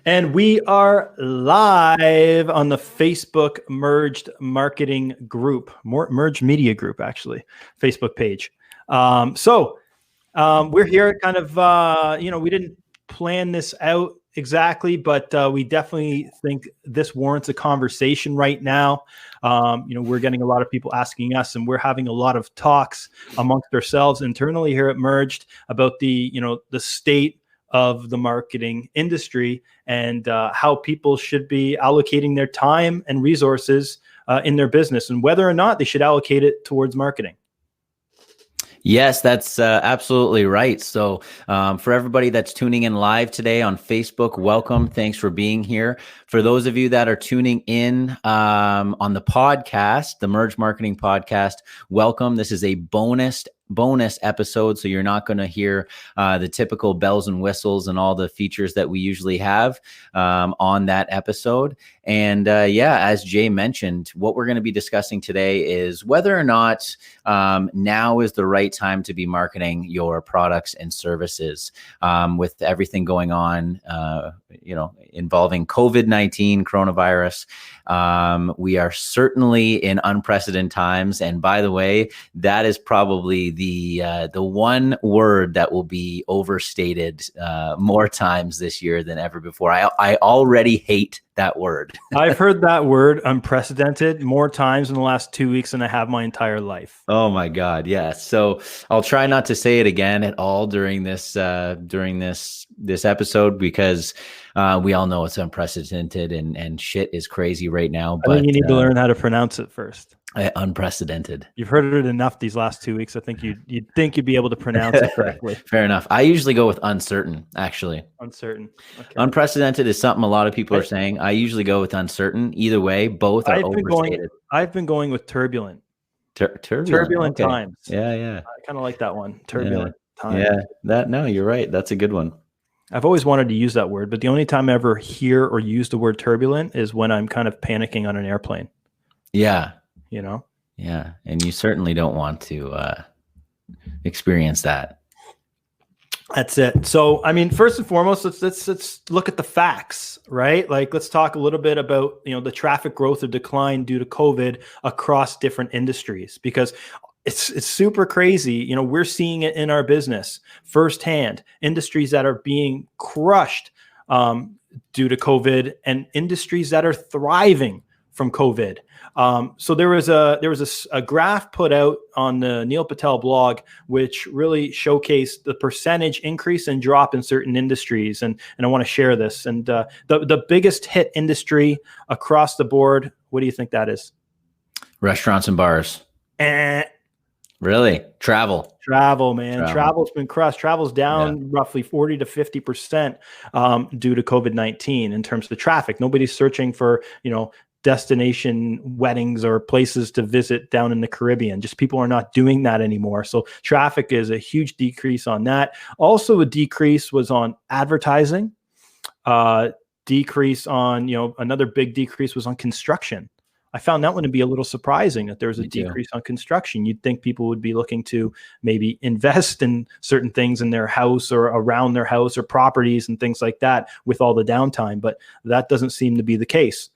And we are live on the Facebook Merged Marketing Group, Merged Media Group, actually, Facebook page. We're here kind of, we didn't plan this out exactly, but we definitely think this warrants a conversation right now. We're getting a lot of people asking us, and we're having a lot of talks amongst ourselves internally here at Merged about the state of the marketing industry and how people should be allocating their time and resources in their business, and whether or not they should allocate it towards marketing. Yes, that's absolutely right. So for everybody that's tuning in live today on Facebook, welcome. Thanks for being here. For those of you that are tuning in on the podcast, the Merge Marketing Podcast, welcome. This is a bonus episode, so you're not going to hear the typical bells and whistles and all the features that we usually have on that episode. And as Jay mentioned, what we're going to be discussing today is whether or not now is the right time to be marketing your products and services with everything going on, involving COVID-19, coronavirus. We are certainly in unprecedented times. And by the way, that is probably the one word that will be overstated more times this year than ever before. I already hate that word. I've heard that word unprecedented more times in the last 2 weeks than I have my entire life. Oh my God. Yeah. So I'll try not to say it again at all during this episode, because we all know it's unprecedented and shit is crazy right now. But I think you need to learn how to pronounce it first. Unprecedented. You've heard it enough these last 2 weeks. I think you'd think you'd be able to pronounce it correctly. Fair enough. I usually go with uncertain, actually. Uncertain. Okay. Unprecedented is something a lot of people are saying. I usually go with uncertain. Either way, both are overstated. I've been going with turbulent. Turbulent okay. Times. Yeah. I kind of like that one. Turbulent times. Yeah, no, you're right. That's a good one. I've always wanted to use that word, but the only time I ever hear or use the word turbulent is when I'm kind of panicking on an airplane. Yeah. Yeah. And you certainly don't want to experience that. That's it. So, I mean, first and foremost, let's look at the facts, right? Like, let's talk a little bit about, the traffic growth or decline due to COVID across different industries, because it's super crazy. We're seeing it in our business firsthand, industries that are being crushed due to COVID and industries that are thriving from COVID. So there was a graph put out on the Neil Patel blog, which really showcased the percentage increase and drop in certain industries. And I want to share this. And the biggest hit industry across the board, what do you think that is? Restaurants and bars. Really? Travel, man. Travel's been crushed. Travel's down roughly 40 to 50% due to COVID-19 in terms of the traffic. Nobody's searching for, destination weddings or places to visit down in the Caribbean. Just people are not doing that anymore. So traffic is a huge decrease on that. Also, a decrease was on advertising. Decrease on, another big decrease was on construction. I found that one to be a little surprising that there was a decrease on construction. You'd think people would be looking to maybe invest in certain things in their house or around their house or properties and things like that with all the downtime, but that doesn't seem to be the case.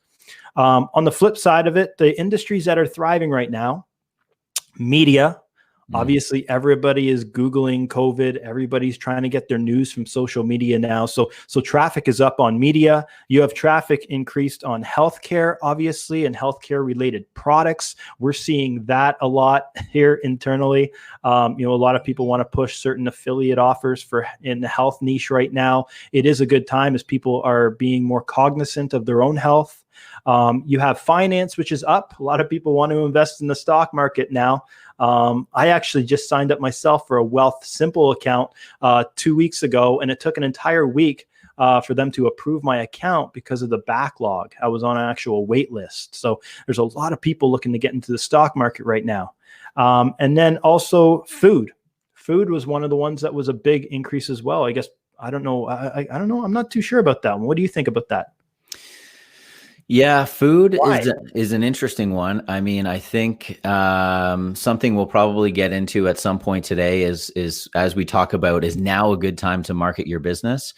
On the flip side of it, the industries that are thriving right now, media. Obviously, everybody is Googling COVID. Everybody's trying to get their news from social media now. So traffic is up on media. You have traffic increased on healthcare, obviously, and healthcare related products. We're seeing that a lot here internally. A lot of people want to push certain affiliate offers in the health niche right now. It is a good time as people are being more cognizant of their own health. You have finance, which is up. A lot of people want to invest in the stock market now. I actually just signed up myself for a Wealth Simple account 2 weeks ago, and it took an entire week for them to approve my account because of the backlog. I was on an actual wait list. So there's a lot of people looking to get into the stock market right now. And then also food. Food was one of the ones that was a big increase as well. I guess, I don't know. I don't know. I'm not too sure about that one. What do you think about that? Yeah, food Why? is an interesting one. I mean, I think something we'll probably get into at some point today is as we talk about, is now a good time to market your business.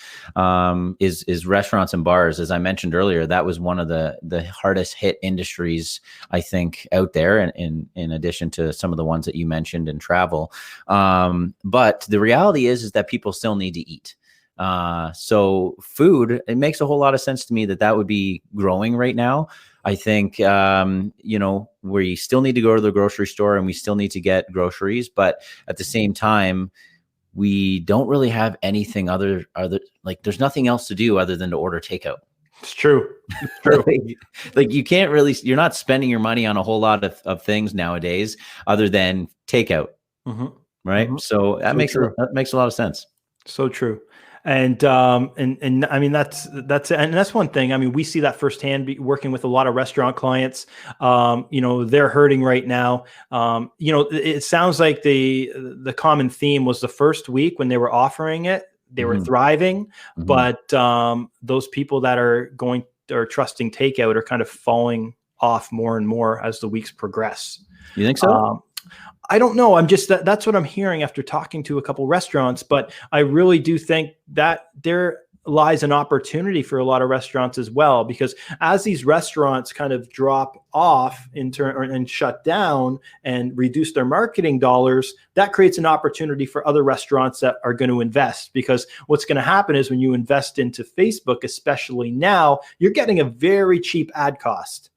Is restaurants and bars. As I mentioned earlier, that was one of the hardest hit industries, I think, out there, and in addition to some of the ones that you mentioned in travel. But the reality is that people still need to eat. So food, it makes a whole lot of sense to me that would be growing right now. I think, we still need to go to the grocery store and we still need to get groceries, but at the same time, we don't really have anything other, like there's nothing else to do other than to order takeout. It's true. It's true. like you can't really, you're not spending your money on a whole lot of things nowadays other than takeout. Mm-hmm. Right. Mm-hmm. So that makes a lot of sense. So true. And I mean, that's one thing. I mean, we see that firsthand working with a lot of restaurant clients. They're hurting right now. It sounds like the common theme was the first week when they were offering it, they were thriving, but those people that are trusting takeout are kind of falling off more and more as the weeks progress. You think so? I don't know. That's what I'm hearing after talking to a couple restaurants, but I really do think that there lies an opportunity for a lot of restaurants as well, because as these restaurants kind of drop off and shut down and reduce their marketing dollars, that creates an opportunity for other restaurants that are going to invest, because what's going to happen is when you invest into Facebook, especially now, you're getting a very cheap ad cost.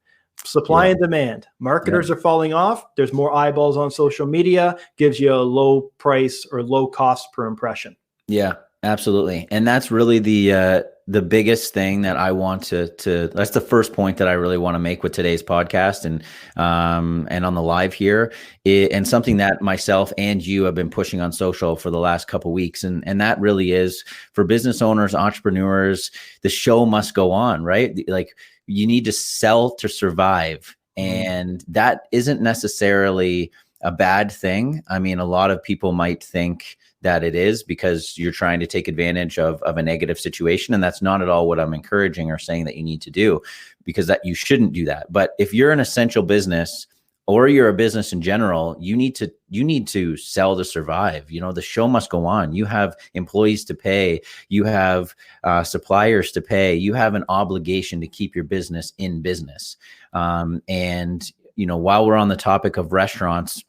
Supply and demand. Marketers are falling off. There's more eyeballs on social media, gives you a low price or low cost per impression. Yeah, absolutely. And that's really the biggest thing that I want to that's the first point that I really want to make with today's podcast and on the live here, and something that myself and you have been pushing on social for the last couple of weeks. And that really is for business owners, entrepreneurs, the show must go on, right? Like, you need to sell to survive. And that isn't necessarily a bad thing. I mean, a lot of people might think that it is because you're trying to take advantage of a negative situation. And that's not at all what I'm encouraging or saying that you need to do, because that you shouldn't do that. But if you're an essential business or you're a business in general, you need to sell to survive. The show must go on. You have employees to pay. You have suppliers to pay. You have an obligation to keep your business in business. And while we're on the topic of restaurants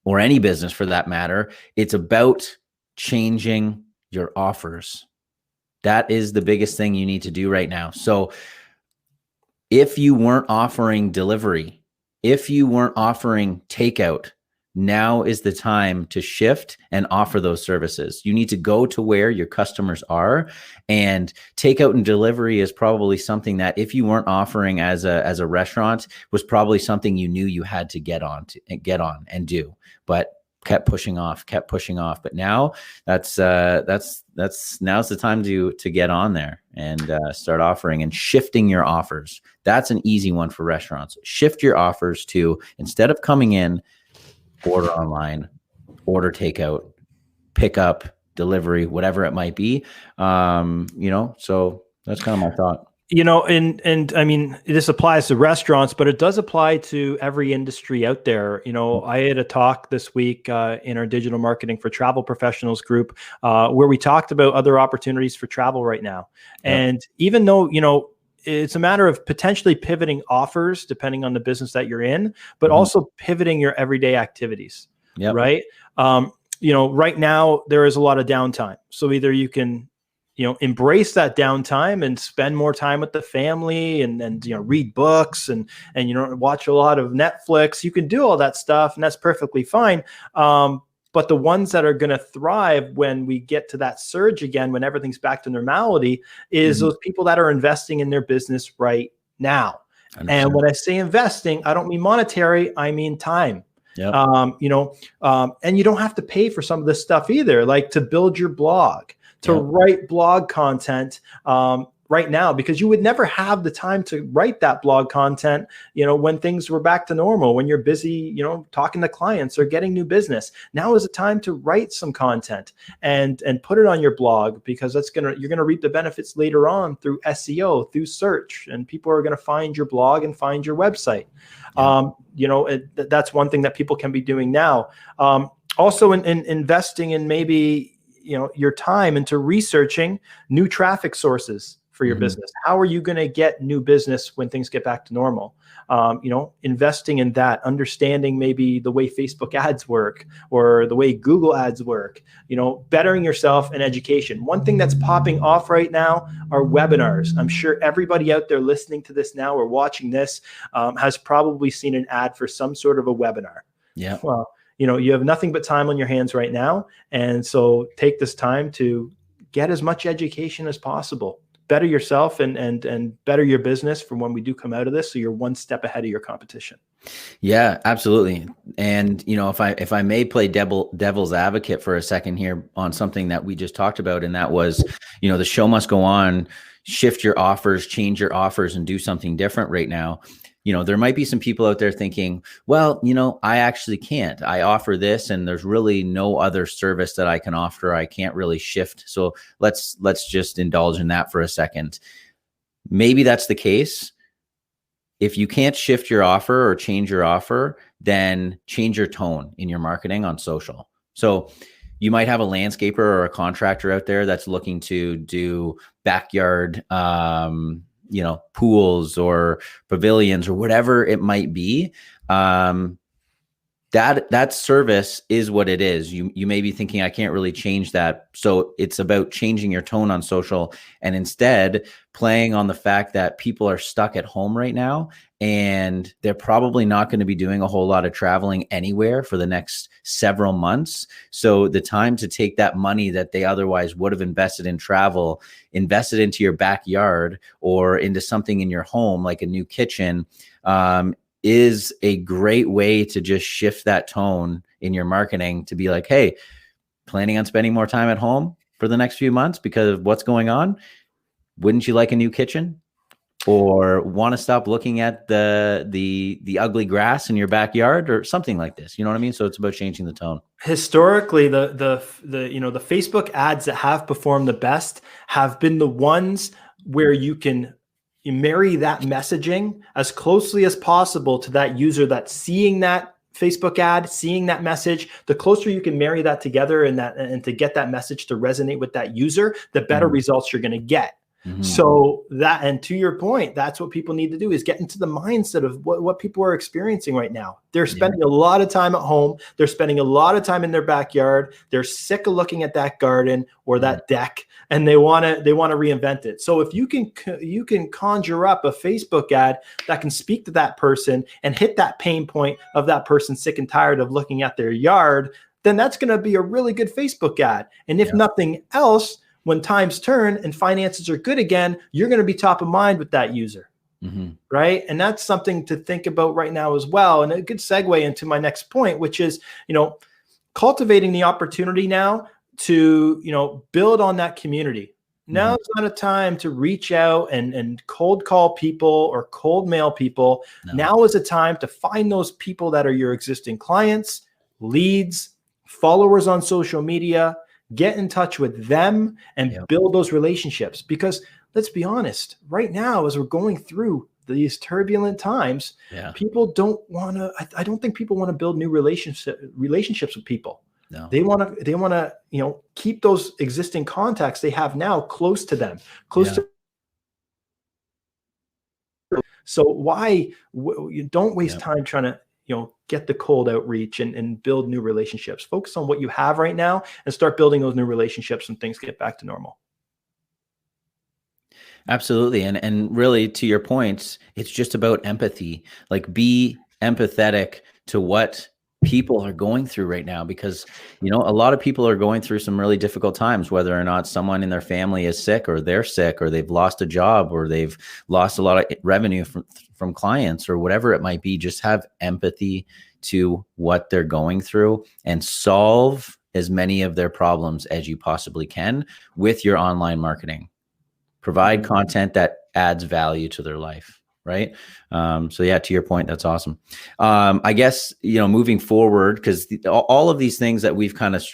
or any business for that matter, it's about changing your offers. That is the biggest thing you need to do right now. So if you weren't offering delivery, if you weren't offering takeout, now is the time to shift and offer those services. You need to go to where your customers are, and takeout and delivery is probably something that if you weren't offering as a restaurant, was probably something you knew you had to get on and do, but kept pushing off. But now that's now's the time to get on there and start offering and shifting your offers. That's an easy one for restaurants. Shift your offers to, instead of coming in, order online, order takeout, pick up, delivery, whatever it might be. So that's kind of my thought. And I mean, this applies to restaurants, but it does apply to every industry out there. I had a talk this week in our digital marketing for travel professionals group where we talked about other opportunities for travel right now. Yep. And even though, it's a matter of potentially pivoting offers depending on the business that you're in, but also pivoting your everyday activities. Yep. Right. Right now there is a lot of downtime. So either you can, embrace that downtime and spend more time with the family and read books and watch a lot of Netflix. You can do all that stuff and that's perfectly fine. But the ones that are going to thrive when we get to that surge again, when everything's back to normality, is those people that are investing in their business right now. 100%. And when I say investing, I don't mean monetary, I mean time. Yep. And you don't have to pay for some of this stuff either, like to build your blog, to write blog content right now, because you would never have the time to write that blog content, when things were back to normal, when you're busy, talking to clients or getting new business. Now is the time to write some content and put it on your blog, because you're going to reap the benefits later on through SEO, through search, and people are going to find your blog and find your website. Yeah. That's one thing that people can be doing now. Also in investing in maybe, your time into researching new traffic sources for your business. How are you going to get new business when things get back to normal? Investing in that, understanding maybe the way Facebook ads work or the way Google ads work, bettering yourself in education. One thing that's popping off right now are webinars. I'm sure everybody out there listening to this now or watching this has probably seen an ad for some sort of a webinar. Yeah. Well, you have nothing but time on your hands right now. And so take this time to get as much education as possible. Better yourself and better your business for when we do come out of this, so you're one step ahead of your competition. Yeah, absolutely. And if I may play devil's advocate for a second here on something that we just talked about, and that was, the show must go on, shift your offers, change your offers, and do something different right now. There might be some people out there thinking, well, I actually can't. I offer this and there's really no other service that I can offer. I can't really shift. So let's just indulge in that for a second. Maybe that's the case. If you can't shift your offer or change your offer, then change your tone in your marketing on social. So you might have a landscaper or a contractor out there that's looking to do backyard, pools or pavilions or whatever it might be. That service is what it is. You may be thinking, I can't really change that. So it's about changing your tone on social and instead playing on the fact that people are stuck at home right now and they're probably not going to be doing a whole lot of traveling anywhere for the next several months. So the time to take that money that they otherwise would have invested in travel, invested into your backyard or into something in your home, like a new kitchen, is a great way to just shift that tone in your marketing to be like, hey, planning on spending more time at home for the next few months because of what's going on? Wouldn't you like a new kitchen? Or want to stop looking at the ugly grass in your backyard or something like this? You know what I mean? So it's about changing the tone. Historically, the Facebook ads that have performed the best have been the ones where you marry that messaging as closely as possible to that user that's seeing that Facebook ad, seeing that message. The closer you can marry that together and to get that message to resonate with that user, the better results you're going to get. So that, and to your point, that's what people need to do, is get into the mindset of what people are experiencing right now. They're spending a lot of time at home. They're spending a lot of time in their backyard. They're sick of looking at that garden or that deck, and they want to reinvent it. So if you can conjure up a Facebook ad that can speak to that person and hit that pain point of that person sick and tired of looking at their yard, then that's going to be a really good Facebook ad. And if nothing else, when times turn and finances are good again, you're going to be top of mind with that user. Right. And that's something to think about right now as well. And a good segue into my next point, which is, cultivating the opportunity now to, build on that community. Now is not a time to reach out and cold call people or cold mail people. No. Now is a time to find those people that are your existing clients, leads, followers on social media. Get in touch with them and build those relationships, because let's be honest, right now, as we're going through these turbulent times, people don't want to, I don't think people want to build new relationships with people. No. They want to, keep those existing contacts they have now close to them, to. So why you don't waste time trying to, get the cold outreach and build new relationships. Focus on what you have right now and start building those new relationships when things get back to normal. Absolutely. And really, to your points, it's just about empathy. Like, be empathetic to what people are going through right now, because, a lot of people are going through some really difficult times, whether or not someone in their family is sick or they're sick or they've lost a job or they've lost a lot of revenue from clients or whatever it might be. Just have empathy to what they're going through and solve as many of their problems as you possibly can with your online marketing. provide content that adds value to their life. Right. So yeah, to your point, that's awesome. I guess, moving forward, because all of these things that we've kind of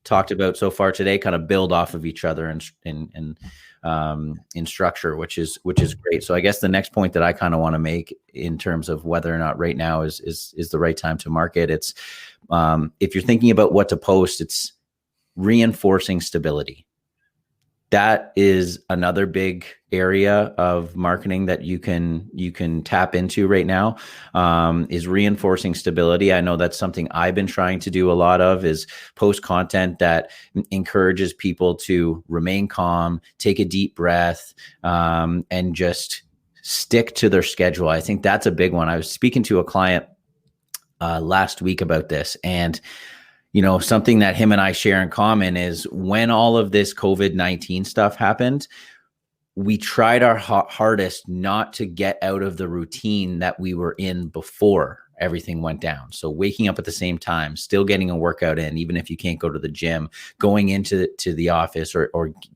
talked about so far today kind of build off of each other in structure, which is great. So I guess the next point that I kind of want to make in terms of whether or not right now is the right time to market, it's if you're thinking about what to post, it's reinforcing stability. That is another big area of marketing that you can tap into right now, is reinforcing stability. I know that's something I've been trying to do a lot of, is post content that encourages people to remain calm, take a deep breath, and just stick to their schedule. I think that's a big one. I was speaking to a client last week about this, and something that him and I share in common is when all of this COVID-19 stuff happened, we tried our hardest not to get out of the routine that we were in before everything went down. So waking up at the same time, still getting a workout in, even if you can't go to the gym, going into the office or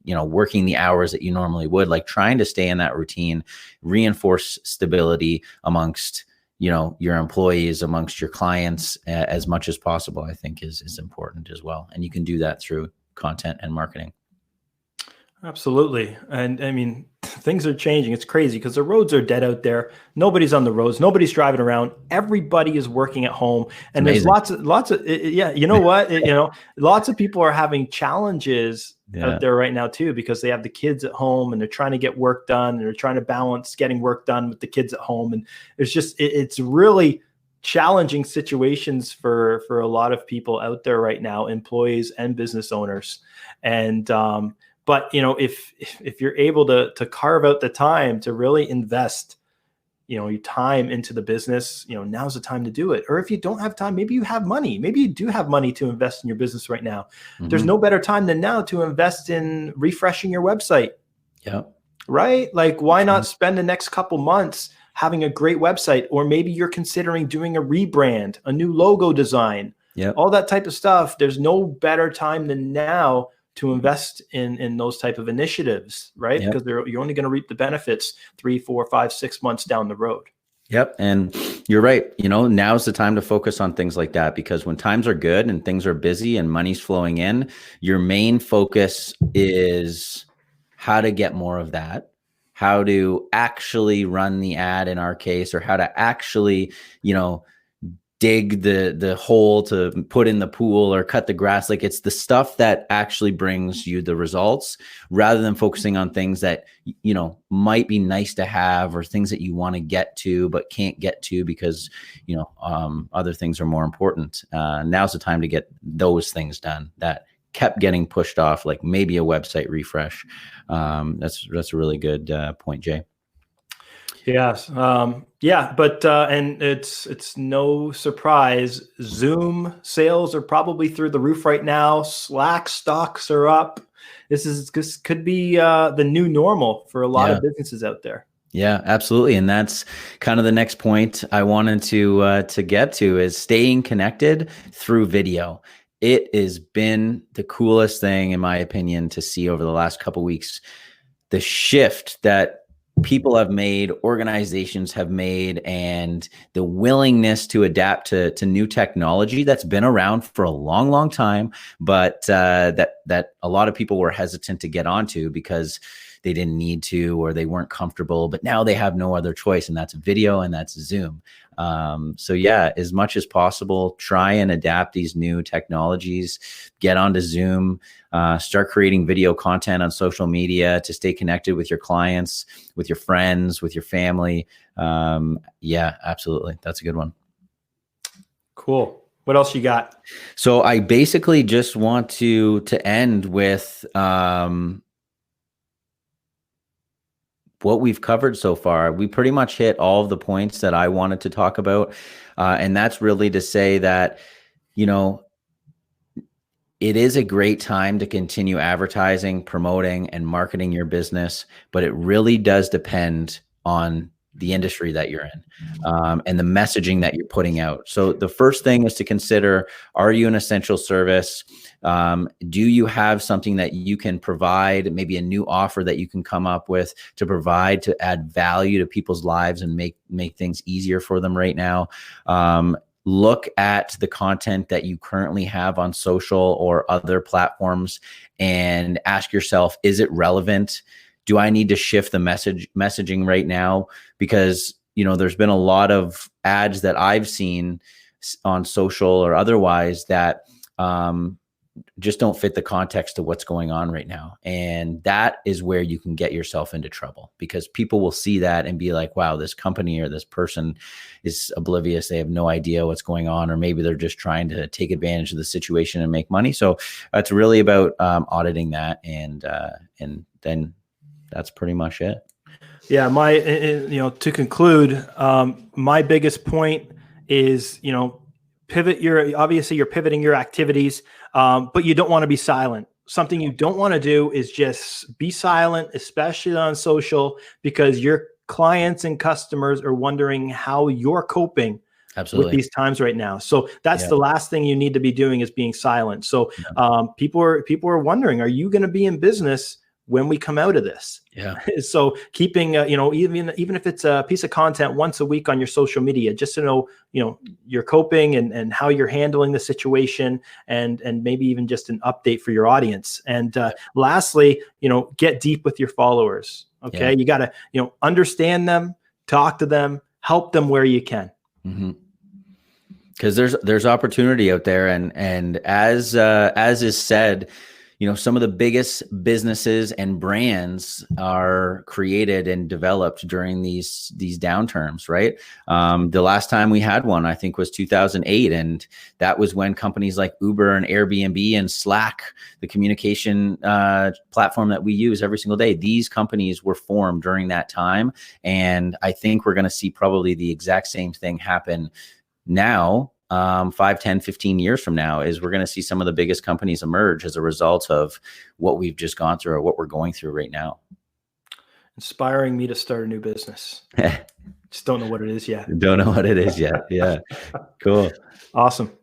working the hours that you normally would, like trying to stay in that routine, reinforce stability amongst your employees, amongst your clients, as much as possible, I think is important as well. And you can do that through content and marketing. Absolutely. And I mean, things are changing. It's crazy because the roads are dead out there. Nobody's on the roads. Nobody's driving around. Everybody is working at home. And there's lots of, yeah, you know what? Lots of people are having challenges out there right now too, because they have the kids at home and they're trying to get work done and they're trying to balance getting work done with the kids at home. And it's just, it's really challenging situations for a lot of people out there right now, employees and business owners. And, but if you're able to carve out the time to really invest, your time into the business, now's the time to do it. Or if you don't have time, maybe you have money. Maybe you do have money to invest in your business right now. Mm-hmm. There's no better time than now to invest in refreshing your website. Yeah. Right? Like, why not spend the next couple months having a great website? Or maybe you're considering doing a rebrand, a new logo design, all that type of stuff. There's no better time than now to invest in those type of initiatives, right? Because you're only going to reap the benefits 3, 4, 5, 6 months down the road. Yep. And you're right. Now's the time to focus on things like that, because when times are good and things are busy and money's flowing in, your main focus is how to get more of that, how to actually run the ad in our case, or how to actually, dig the hole to put in the pool or cut the grass. Like, it's the stuff that actually brings you the results, rather than focusing on things that, might be nice to have, or things that you want to get to, but can't get to because, other things are more important. Now's the time to get those things done that kept getting pushed off, like maybe a website refresh. That's a really good point, Jay. Yes. But and it's no surprise, Zoom sales are probably through the roof right now. Slack stocks are up. This could be the new normal for a lot of businesses out there. Yeah, absolutely. And that's kind of the next point I wanted to get to, is staying connected through video. It has been the coolest thing, in my opinion, to see over the last couple of weeks, the shift that people have made, organizations have made, and the willingness to adapt to new technology that's been around for a long, long time, but that a lot of people were hesitant to get onto because they didn't need to, or they weren't comfortable, but now they have no other choice, and that's video and that's Zoom. So yeah, as much as possible, try and adapt these new technologies, get onto Zoom, start creating video content on social media to stay connected with your clients, with your friends, with your family. Yeah, absolutely. That's a good one. Cool. What else you got? So I basically just want to end with, what we've covered so far. We pretty much hit all of the points that I wanted to talk about. And that's really to say that, it is a great time to continue advertising, promoting, and marketing your business, but it really does depend on the industry that you're in, and the messaging that you're putting out. So the first thing is to consider, are you an essential service? Do you have something that you can provide, maybe a new offer that you can come up with to provide, to add value to people's lives and make things easier for them right now? Look at the content that you currently have on social or other platforms and ask yourself, is it relevant? Do I need to shift the messaging right now? Because, there's been a lot of ads that I've seen on social or otherwise that just don't fit the context of what's going on right now. And that is where you can get yourself into trouble, because people will see that and be like, wow, this company or this person is oblivious. They have no idea what's going on, or maybe they're just trying to take advantage of the situation and make money. So it's really about auditing that. And then that's pretty much it. Yeah. To conclude, my biggest point is, you're pivoting your activities, but you don't want to be silent. Something you don't want to do is just be silent, especially on social, because your clients and customers are wondering how you're coping with these times right now. So that's the last thing you need to be doing, is being silent. So people are wondering, are you going to be in business when we come out of this? Yeah. So keeping, even if it's a piece of content once a week on your social media, just to know, you're coping and how you're handling the situation, and maybe even just an update for your audience. And lastly, get deep with your followers. Okay. You got to, understand them, talk to them, help them where you can. Because there's opportunity out there. And as is said, some of the biggest businesses and brands are created and developed during these downturns, right? The last time we had one, I think, was 2008. And that was when companies like Uber and Airbnb and Slack, the communication platform that we use every single day, these companies were formed during that time. And I think we're going to see probably the exact same thing happen now. 5, 10, 15 years from now, is we're going to see some of the biggest companies emerge as a result of what we've just gone through, or what we're going through right now. Inspiring me to start a new business. Just don't know what it is yet. Don't know what it is yet. Yeah. Cool. Awesome.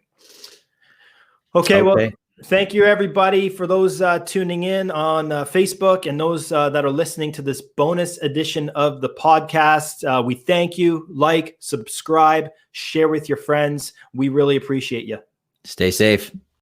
Okay. Well, thank you, everybody, for those tuning in on Facebook, and those that are listening to this bonus edition of the podcast. We thank you. Like, subscribe, share with your friends. We really appreciate you. Stay safe.